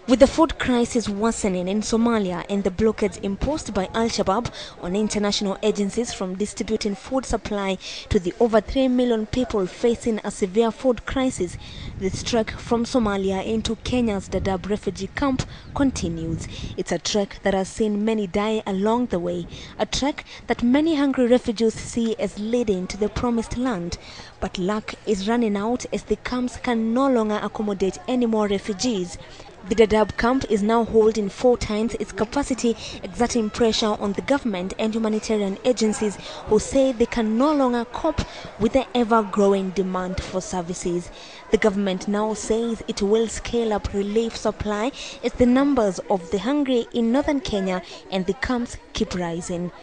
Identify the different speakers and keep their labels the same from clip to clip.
Speaker 1: With the food crisis worsening in Somalia and the blockades imposed by Al-Shabaab on international agencies from distributing food supply to the over 3 million people facing a severe food crisis, the trek from Somalia into Kenya's Dadaab refugee camp continues. It's a trek that has seen many die along the way, a trek that many hungry refugees see as leading to the promised land. But luck is running out as the camps can no longer accommodate any more refugees. The Dadaab camp is now holding 4 times its capacity, exerting pressure on the government and humanitarian agencies who say they can no longer cope with the ever-growing demand for services. The government now says it will scale up relief supply as the numbers of the hungry in northern Kenya and the camps keep rising.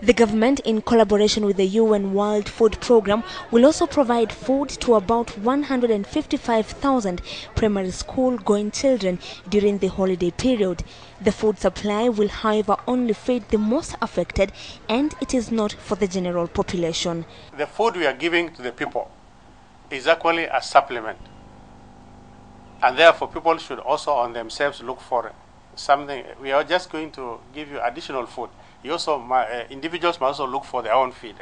Speaker 1: The government, in collaboration with the UN World Food Programme, will also provide food to about 155,000 primary school-going children during the holiday period. The food supply will, however, only feed the most affected, and it is not for the general population.
Speaker 2: The food we are giving to the people is actually a supplement, and therefore people should also on themselves look for something. We are just going to give you additional food. You also, individuals must also look for their own feed,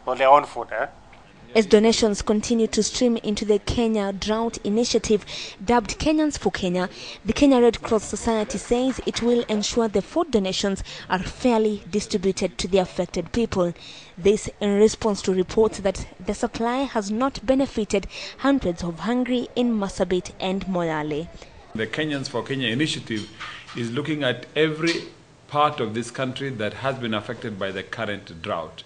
Speaker 2: or their own food.
Speaker 1: As donations continue to stream into the Kenya Drought initiative, dubbed Kenyans for Kenya, the Kenya Red Cross Society says it will ensure the food donations are fairly distributed to the affected people. This in response to reports that the supply has not benefited hundreds of hungry in Marsabit and Moyale.
Speaker 3: The Kenyans for Kenya initiative is looking at every part of this country that has been affected by the current drought.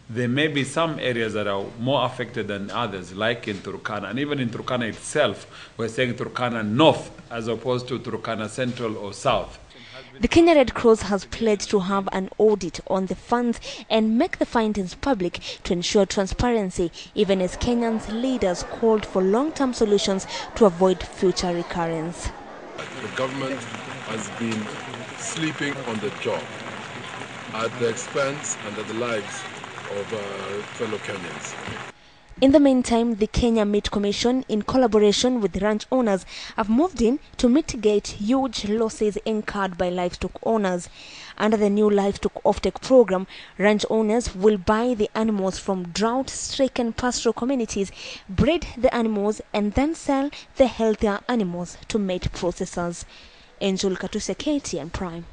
Speaker 3: There may be some areas that are more affected than others, like in Turkana, and even in Turkana itself, we're saying Turkana North as opposed to Turkana Central or South.
Speaker 1: The Kenya Red Cross has pledged to have an audit on the funds and make the findings public to ensure transparency, even as Kenyans leaders called for long-term solutions to avoid future recurrence.
Speaker 4: The government has been sleeping on the job at the expense and at the lives of fellow Kenyans.
Speaker 1: In the meantime, the Kenya Meat Commission, in collaboration with ranch owners, have moved in to mitigate huge losses incurred by livestock owners. Under the new livestock offtake program, ranch owners will buy the animals from drought-stricken pastoral communities, breed the animals, and then sell the healthier animals to meat processors. Angel Katuse, KTN Prime.